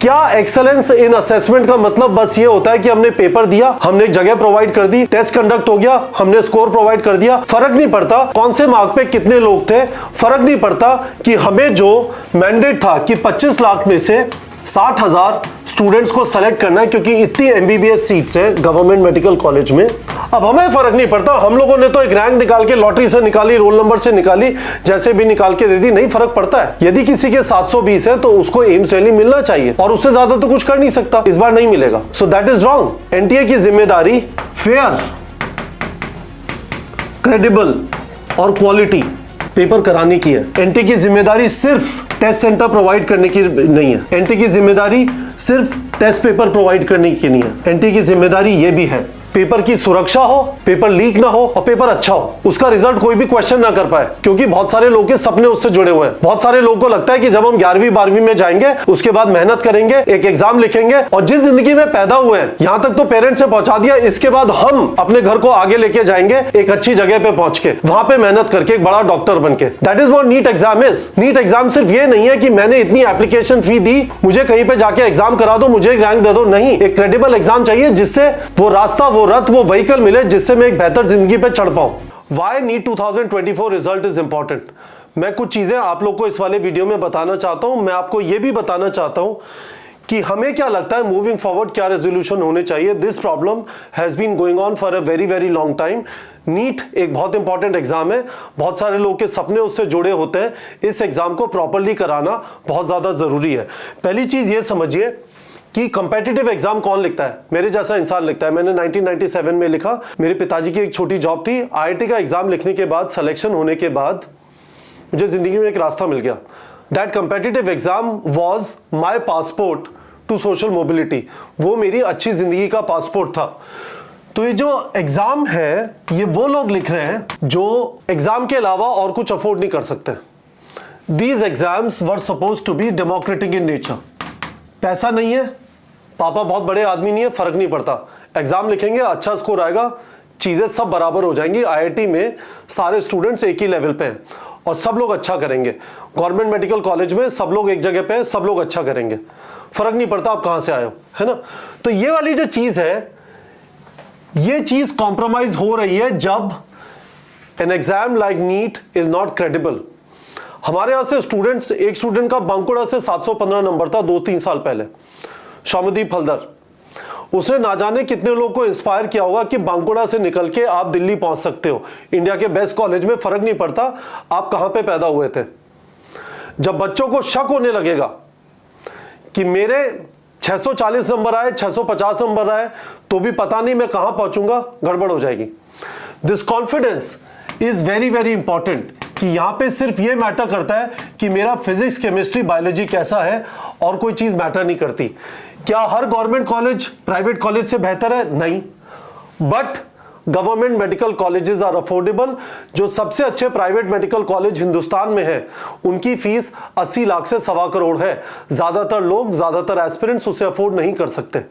क्या excellence in assessment का मतलब बस ये होता है कि हमने पेपर दिया, हमने एक जगह प्रोवाइड कर दी, टेस्ट कंडक्ट हो गया, हमने स्कोर प्रोवाइड कर दिया, फर्क नहीं पड़ता कौन से मार्क पे कितने लोग थे, फर्क नहीं पड़ता कि हमें जो मैंडेट था कि 25 लाख में से 60,000 स्टूडेंट्स को सेलेक्ट करना है क्योंकि इतनी एमबीबीएस सीट्स हैं गवर्नमेंट मेडिकल कॉलेज में। अब हमें फर्क नहीं पड़ता, हम लोगों ने तो एक रैंक निकाल के लॉटरी से निकाली, रोल नंबर से निकाली, जैसे भी निकाल के दे दी, नहीं फर्क पड़ता है। यदि किसी के 720 है तो उसको एम्स दिल्ली मिलना चाहिए और उससे ज्यादा तो कुछ कर नहीं सकता, इस बार नहीं मिलेगा। So that is wrong. NTA की जिम्मेदारी फेयर, क्रेडिबल और क्वालिटी पेपर कराने की है। एनटीए की जिम्मेदारी सिर्फ टेस्ट सेंटर प्रोवाइड करने की नहीं है। एनटीए की जिम्मेदारी सिर्फ टेस्ट पेपर प्रोवाइड करने की नहीं है। एनटीए की जिम्मेदारी यह भी है पेपर की सुरक्षा हो, पेपर लीक ना हो और पेपर अच्छा हो, उसका रिजल्ट कोई भी क्वेश्चन ना कर पाए, क्योंकि बहुत सारे लोगों के सपने उससे जुड़े हुए हैं। बहुत सारे लोगों को लगता है कि जब हम 11वीं 12वीं में जाएंगे उसके बाद मेहनत करेंगे, एक एग्जाम लिखेंगे और जिस जिंदगी में पैदा हुए हैं यहां तक तो पेरेंट्स से पहुंचा दिया, इसके बाद हम अपने घर को आगे लेके जाएंगे एक अच्छी जगह पे पहुंच के, वहां पे मेहनत करके एक बड़ा डॉक्टर बन के। That is what NEET exam is. NEET exam सिर्फ ये नहीं है कि मैंने इतनी एप्लीकेशन फी दी, मुझे कहीं पे जाके एग्जाम करा दो, मुझे एक रैंक दे दो। नहीं, एक क्रेडिबल एग्जाम चाहिए जिससे वो रास्ता, वो रथ, वो व्हीकल मिले जिससे मैं एक बेहतर जिंदगी पे चढ़ पाऊं। Why NEET 2024 result is important? मैं कुछ चीजें आप लोग को इस वाले वीडियो में बताना चाहता हूं। मैं आपको यह भी बताना चाहता हूं कि हमें क्या लगता है मूविंग फॉरवर्ड क्या रेजोल्यूशन होने चाहिए। This problem has been going on for a very very long time. NEET एक बहुत इंपॉर्टेंट एग्जाम है, बहुत सारे लोगों के सपने उससे जुड़े होते हैं। इस एग्जाम को प्रॉपरली कराना बहुत ज्यादा जरूरी है। पहली चीज ये समझिए कि कंपेटिटिव एग्जाम कौन लिखता है? मेरे जैसा इंसान लिखता है। मैंने 1997 में लिखा। मेरे पिताजी की एक छोटी जॉब थी। आईआईटी का एग्जाम लिखने के बाद, सिलेक्शन होने के बाद मुझे जिंदगी में एक रास्ता मिल गया। That competitive exam was my passport to social mobility. वो मेरी अच्छी जिंदगी का पासपोर्ट था। तो ये जो एग्जाम है ये वो लोग लिख रहे हैं जो एग्जाम के अलावा और कुछ अफोर्ड नहीं कर सकते। These exams were supposed to be democratic in nature. पैसा नहीं है, पापा बहुत बड़े आदमी नहीं है, फर्क नहीं पड़ता, एग्जाम लिखेंगे, अच्छा स्कोर आएगा, चीजें सब बराबर हो जाएंगी। आईआईटी में सारे स्टूडेंट्स एक ही लेवल पे हैं और सब लोग अच्छा करेंगे। गवर्नमेंट मेडिकल कॉलेज में सब लोग एक जगह पे हैं, सब लोग अच्छा करेंगे, फर्क नहीं पड़ता आप कहां से आए हो, है ना। तो ये वाली जो चीज है, ये चीज कॉम्प्रोमाइज हो रही है जब an exam like NEET is not credible. हमारे यहां से स्टूडेंट्स, एक स्टूडेंट का बांकुड़ा से 715 नंबर था 2-3 साल पहले, शौमदीप हल्दर। उसने ना जाने कितने लोगों को इंस्पायर किया होगा कि बांकुड़ा से निकल के आप दिल्ली पहुंच सकते हो, इंडिया के बेस्ट कॉलेज में, फर्क नहीं पड़ता आप कहां पे पैदा हुए थे। जब बच्चों को शक होने लगेगा कि मेरे 640 नंबर आए, 650 नंबर आए, तो भी पता नहीं मैं कहां पहुंचूंगा, गड़बड़ हो जाएगी। This confidence is very very important कि यहां पे सिर्फ ये मैटर करता है कि मेरा फिजिक्स, केमिस्ट्री, बायोलॉजी कैसा है और कोई चीज मैटर नहीं करती। क्या हर गवर्नमेंट कॉलेज प्राइवेट कॉलेज से बेहतर है? नहीं, but government medical colleges are affordable. जो सबसे अच्छे प्राइवेट मेडिकल कॉलेज हिंदुस्तान में है उनकी फीस 80 लाख से 1.25 करोड़ है। ज्यादातर लोग, ज्यादातर एस्पिरेंट्स उसे अफोर्ड नहीं कर सकते।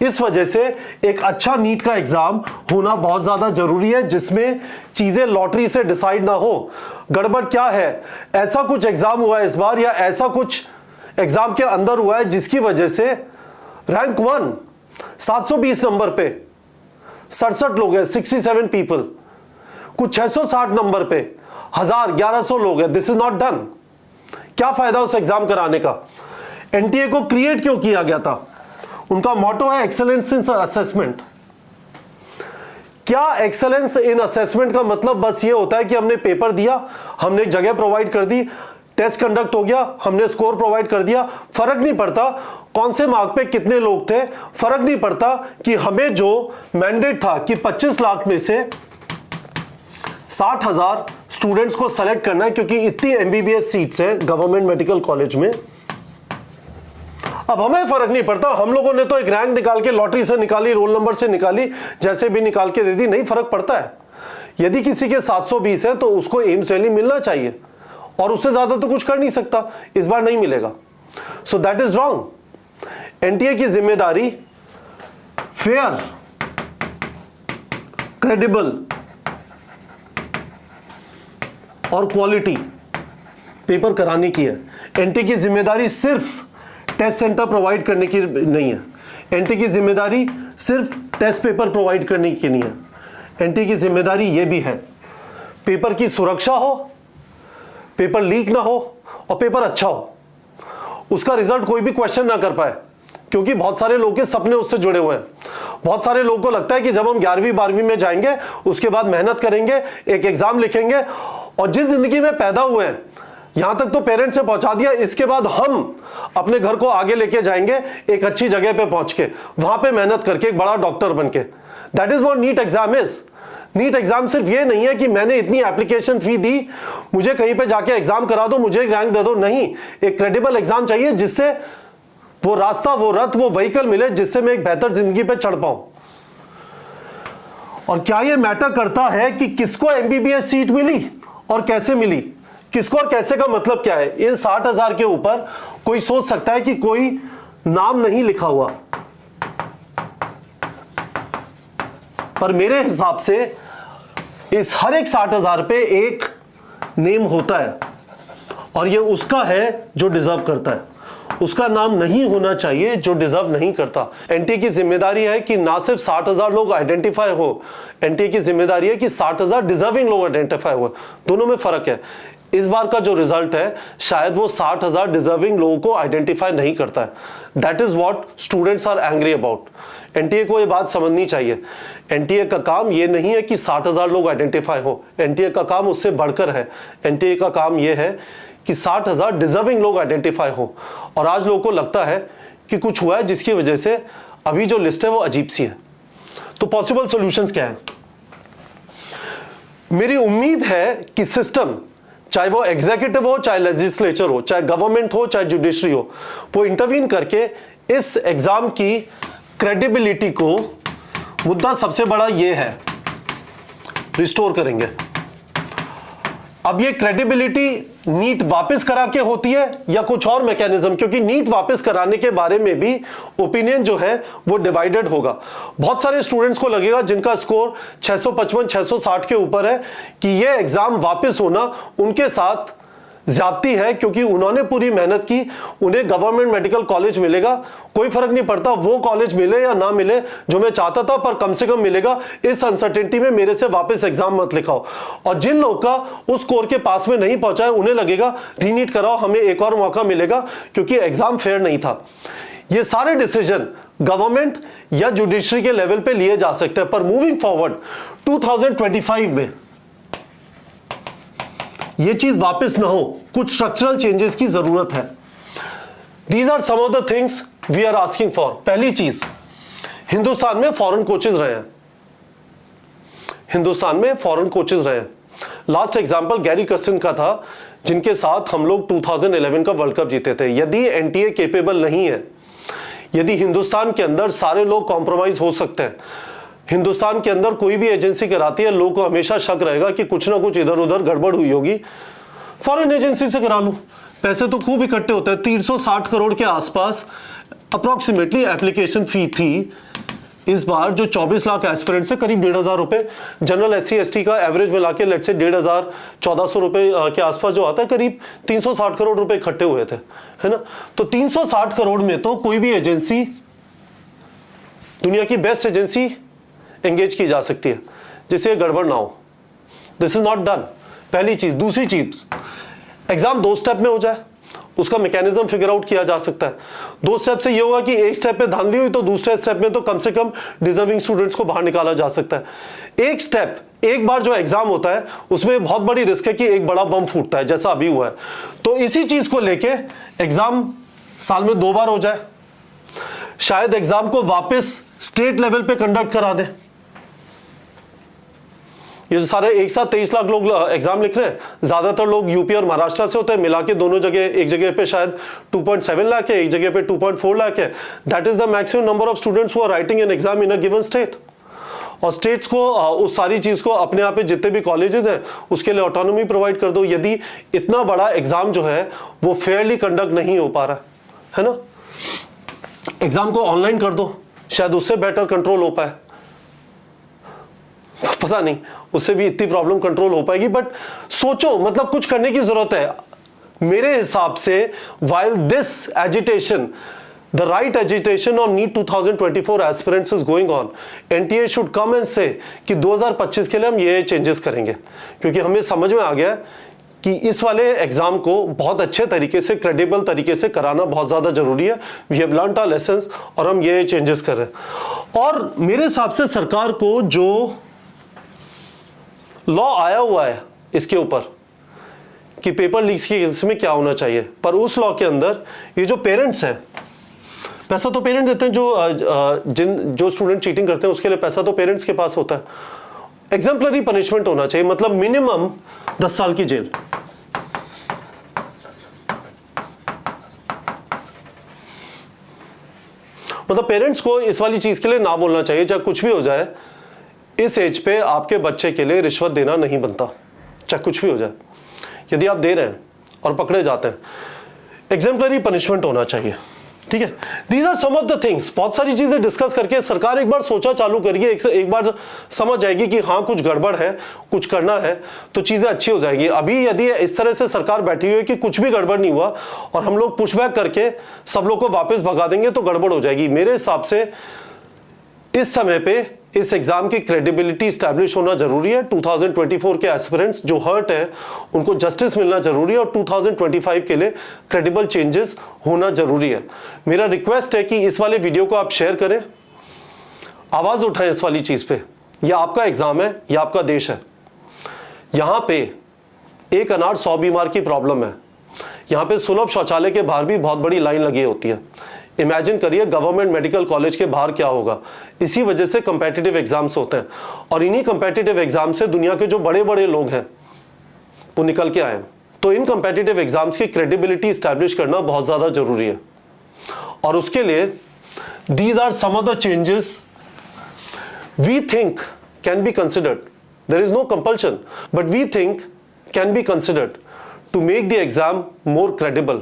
इस वजह से एक अच्छा नीट का एग्जाम होना बहुत ज्यादा जरूरी है जिसमें चीजें लॉटरी से डिसाइड ना हो। गड़बड़ क्या है, ऐसा कुछ एग्जाम हुआ है इस बार या ऐसा कुछ एग्जाम के अंदर हुआ है जिसकी वजह से रैंक 1 720 नंबर पे 67 लोग हैं, 67 पीपल, कुछ 660 नंबर पे 1100 लोग हैं। This is not done. क्या फायदा उस एग्जाम कराने का? एनटीए को क्रिएट क्यों किया गया था? उनका मोटो है एक्सेलेंस इन असेसमेंट। क्या एक्सेलेंस इन असेसमेंट का मतलब बस ये होता है कि हमने पेपर दिया, हमने एक जगह प्रोवाइड कर दी, टेस्ट कंडक्ट हो गया, हमने स्कोर प्रोवाइड कर दिया, फर्क नहीं पड़ता कौन से मार्क पे कितने लोग थे, फर्क नहीं पड़ता कि हमें जो मैंडेट था कि 25 लाख में से 60,000 स्टूडेंट्स को सेलेक्ट करना है क्योंकि इतनी एमबीबीएस सीट्स हैं गवर्नमेंट मेडिकल कॉलेज में। अब हमें फर्क नहीं पड़ता, हम लोगों ने तो एक रैंक निकाल के लॉटरी से निकाली, रोल नंबर से निकाली, जैसे भी निकाल के दे दी, नहीं फर्क पड़ता है। यदि किसी के 720 है तो उसको एम्स दिल्ली मिलना चाहिए और उससे ज्यादा तो कुछ कर नहीं सकता, इस बार नहीं मिलेगा। So that is wrong. NTA की जिम्मेदारी फेयर, क्रेडिबल और क्वालिटी पेपर कराने की है। एनटीए की जिम्मेदारी सिर्फ टेस्ट सेंटर प्रोवाइड करने की नहीं है। एनटीए की जिम्मेदारी सिर्फ टेस्ट पेपर प्रोवाइड करने की नहीं है। एनटीए की जिम्मेदारी ये भी है पेपर की सुरक्षा हो, पेपर लीक ना हो और पेपर अच्छा हो, उसका रिजल्ट कोई भी क्वेश्चन ना कर पाए, क्योंकि बहुत सारे लोगों के सपने उससे जुड़े हुए हैं। बहुत सारे लोगों को लगता है कि जब हम 11वीं 12वीं में जाएंगे उसके बाद मेहनत करेंगे, एक एग्जाम लिखेंगे और जिस जिंदगी में पैदा हुए हैं यहां तक तो पेरेंट्स से पहुंचा दिया, इसके बाद हम अपने घर को आगे लेके जाएंगे एक अच्छी जगह पे पहुंच के, वहां पे मेहनत करके एक बड़ा डॉक्टर बन के। That is what NEET exam is. NEET exam सिर्फ ये नहीं है कि मैंने इतनी एप्लीकेशन फी दी, मुझे कहीं पे जाके एग्जाम करा दो, मुझे एक रैंक दे दो। नहीं, एक क्रेडिबल एग्जाम चाहिए जिससे वो रास्ता, वो रथ, वो व्हीकल मिले जिससे मैं एक बेहतर जिंदगी पे चढ़ पाऊं। और क्या ये मैटर करता है कि किसको एमबीबीएस सीट मिली और कैसे मिली? किसको और कैसे का मतलब क्या है? इन 60,000 के ऊपर कोई सोच सकता है कि कोई नाम नहीं लिखा हुआ, पर मेरे हिसाब से इस हर एक 60,000 पे एक नेम होता है और ये उसका है जो डिजर्व करता है। उसका नाम नहीं होना चाहिए जो डिजर्व नहीं करता। एनटीए की जिम्मेदारी है कि ना सिर्फ 60,000 लोग आइडेंटिफाई हो, एनटीए की जिम्मेदारी है कि 60,000 डिजर्विंग लोग आइडेंटिफाई हुए। दोनों में फर्क है। इस बार का जो रिजल्ट है शायद वो 60,000 डिजर्विंग लोगों को आइडेंटिफाई नहीं करता है। That is what students are angry about. NTA को ये बात समझनी चाहिए। एनटीए का काम ये नहीं है कि 60,000 लोग आइडेंटिफाई हो, एनटीए का काम उससे बढ़कर है। एनटीए का काम ये है कि 60,000 डिजर्विंग लोग आइडेंटिफाई हो। और आज लोगों को लगता है कि कुछ हुआ है जिसकी वजह से अभी जो लिस्ट है वो अजीब सी है। तो पॉसिबल सॉल्यूशंस क्या है? मेरी उम्मीद है कि सिस्टम, चाहे वो एग्जीक्यूटिव हो, चाहे लेजिस्लेचर हो, चाहे गवर्नमेंट हो, चाहे जुडिशरी हो, वो इंटरवीन करके इस एग्जाम की क्रेडिबिलिटी को, मुद्दा सबसे बड़ा ये है, रिस्टोर करेंगे। अब ये क्रेडिबिलिटी नीट वापस करा के होती है या कुछ और मैकेनिज्म? क्योंकि नीट वापस कराने के बारे में भी ओपिनियन जो है वो डिवाइडेड होगा। बहुत सारे स्टूडेंट्स को लगेगा जिनका स्कोर 655 660 के ऊपर है कि ये एग्जाम वापस होना उनके साथ ज्यादती है, क्योंकि उन्होंने पूरी मेहनत की, उन्हें गवर्नमेंट मेडिकल कॉलेज मिलेगा, कोई फर्क नहीं पड़ता वो कॉलेज मिले या ना मिले जो मैं चाहता था, पर कम से कम मिलेगा। इस अनसर्टेनिटी में मेरे से वापस एग्जाम मत लिखाओ। और जिन लोग का उस स्कोर के पास में नहीं पहुंचा है उन्हें लगेगा रीनीट कराओ, हमें एक और मौका मिलेगा क्योंकि एग्जाम फेयर नहीं था। ये सारे डिसीजन गवर्नमेंट या जुडिशरी के लेवल पे लिए जा सकते हैं, पर मूविंग फॉरवर्ड 2025 में ये चीज वापस ना हो, कुछ स्ट्रक्चरल चेंजेस की जरूरत है। These are some of the things we are asking for. पहली चीज, हिंदुस्तान में फॉरेन कोचेस रहे हैं, हिंदुस्तान में फॉरेन कोचेस रहे हैं। लास्ट एग्जांपल गैरी कर्स्टन का था, जिनके साथ हम लोग 2011 का वर्ल्ड कप जीते थे। यदि एनटीए केपेबल नहीं है, यदि हिंदुस्तान के अंदर सारे लोग कॉम्प्रोमाइज हो सकते हैं, हिंदुस्तान के अंदर कोई भी एजेंसी कराती है, लोगों को हमेशा शक रहेगा कि कुछ ना कुछ इधर उधर गड़बड़ हुई होगी, फॉरेन एजेंसी से करा लो। पैसे तो खूब इकट्ठे होते हैं, 360 करोड़ के आसपास अप्रोक्सीमेटली एप्लीकेशन फी थी इस बार, जो 24 लाख एस्पिरेंट से करीब 1,500 रुपए, जनरल SC ST का एवरेज मिला के लेट से 1,500 1,400 रुपए के आसपास जो आता है, करीब 360 करोड़ रुपए इकट्ठे हुए थे, है ना। तो 360 करोड़ में तो कोई भी एजेंसी, दुनिया की बेस्ट एजेंसी एंगेज की जा सकती है जिससे गड़बड़ ना हो। दिस इज नॉट डन, पहली चीज। दूसरी चीज, एग्जाम 2 स्टेप में हो जाए, उसका मैकेनिज्म फिगर आउट किया जा सकता है। 2 स्टेप से ये होगा कि एक स्टेप पे धांधली हुई तो दूसरे स्टेप में तो कम से कम डिजर्विंग स्टूडेंट्स को बाहर निकाला जा सकता है। एक स्टेप, एक बार जो एग्जाम होता है उसमें बहुत बड़ी रिस्क है कि एक बड़ा बम फूटता है, जैसा अभी हुआ है। तो इसी चीज को लेके एग्जाम साल में 2 बार हो जाए, शायद एग्जाम को वापस स्टेट लेवल पे कंडक्ट करा दे। ये जो सारे एक साथ 23 लाख लोग एग्जाम लिख रहे हैं, ज्यादातर लोग यूपी और महाराष्ट्र से होते हैं, मिला के दोनों जगह, एक जगह पे शायद 2.7 लाख है, एक जगह पे 2.4 लाख है। That is the maximum number of students who are writing an exam in a given state. और स्टेट्स को उस सारी चीज को अपने यहाँ पे जितने भी कॉलेजेस हैं उसके लिए ऑटोनॉमी प्रोवाइड कर दो, यदि इतना बड़ा एग्जाम जो है वो फेयरली कंडक्ट नहीं हो पा रहा है ना। एग्जाम को ऑनलाइन कर दो, शायद उससे बेटर कंट्रोल हो पाए, पता नहीं उससे भी इतनी प्रॉब्लम कंट्रोल हो पाएगी, बट सोचो, मतलब कुछ करने की जरूरत है। मेरे हिसाब से while this agitation, the right agitation on NEET 2024 aspirants is going on, NTA should come and say कि 2025 के लिए हम ये चेंजेस करेंगे, क्योंकि हमें समझ में आ गया कि इस वाले एग्जाम को बहुत अच्छे तरीके से, क्रेडिबल तरीके से कराना बहुत ज़्यादा जरूरी है। We have learned our lessons और हम ये चेंजेस कर रहे हैं। और मेरे हिसाब से सरकार को जो लॉ आया हुआ है इसके ऊपर कि पेपर लीक्स के केस में क्या होना चाहिए, पर उस लॉ के अंदर ये जो पेरेंट्स हैं, पैसा तो पेरेंट्स देते हैं, जो स्टूडेंट चीटिंग करते हैं उसके लिए पैसा तो पेरेंट्स के पास होता है। एग्जाम्पलरी पनिशमेंट होना चाहिए, मतलब मिनिमम 10 साल की जेल। मतलब पेरेंट्स को इस वाली चीज के लिए ना बोलना चाहिए, चाहे कुछ भी हो जाए, इस एज पे आपके बच्चे के लिए रिश्वत देना नहीं बनता, चाहे कुछ भी हो जाए। यदि आप दे रहे हैं और पकड़े जाते हैं, एग्जाम्पलरी पनिशमेंट होना चाहिए, ठीक है। These are some of the things. बहुत सारी चीजें डिस्कस करके सरकार एक बार सोचा चालू करिए, एक बार समझ जाएगी कि हाँ कुछ गड़बड़ है, कुछ करना है, तो चीजें अच्छी हो जाएगी। अभी यदि इस तरह से सरकार बैठी हुई है कि कुछ भी गड़बड़ नहीं हुआ और हम लोग पुशबैक करके सब लोग को वापस भगा देंगे तो गड़बड़ हो जाएगी। मेरे हिसाब से इस समय पे इस एग्जाम की क्रेडिबिलिटी स्टैब्लिश होना जरूरी है। 2024 के एस्पिरेंट्स जो हर्ट है उनको जस्टिस मिलना जरूरी है और 2025 के लिए क्रेडिबल चेंजेस होना जरूरी है। मेरा रिक्वेस्ट है कि इस वाले वीडियो को आप शेयर करें, आवाज उठाएं इस वाली चीज पे। यह आपका एग्जाम है, यह आपका देश है। यहां पे एक अनार 100 बीमार की प्रॉब्लम है। यहां पे सुलभ शौचालय के बाहर भी बहुत बड़ी लाइन लगी होती है। इमेजिन करिए गवर्नमेंट मेडिकल कॉलेज के बाहर क्या होगा। इसी वजह से कंपेटिटिव एग्जाम्स होते हैं और इन्हीं कंपेटिटिव एग्जाम से दुनिया के जो बड़े बड़े लोग हैं वो निकल के आए हैं। तो इन कंपेटिटिव एग्जाम्स की क्रेडिबिलिटी स्टैब्लिश करना बहुत ज्यादा जरूरी है और उसके लिए these are some of the changes we think can be considered. There is no compulsion, but we think can be considered to make the exam more credible.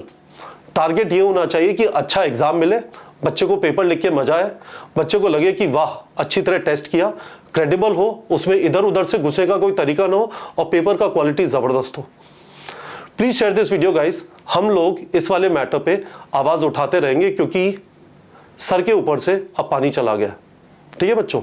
Target ये होना चाहिए कि अच्छा एग्जाम मिले, बच्चे को पेपर लिख के मजा आए, बच्चे को लगे कि वाह अच्छी तरह टेस्ट किया, क्रेडिबल हो, उसमें इधर उधर से घुसने का कोई तरीका ना हो और पेपर का क्वालिटी जबरदस्त हो। Please share this video guys. हम लोग इस वाले मैटर पे आवाज उठाते रहेंगे क्योंकि सर के ऊपर से अब पानी चला गया। ठीक है बच्चों।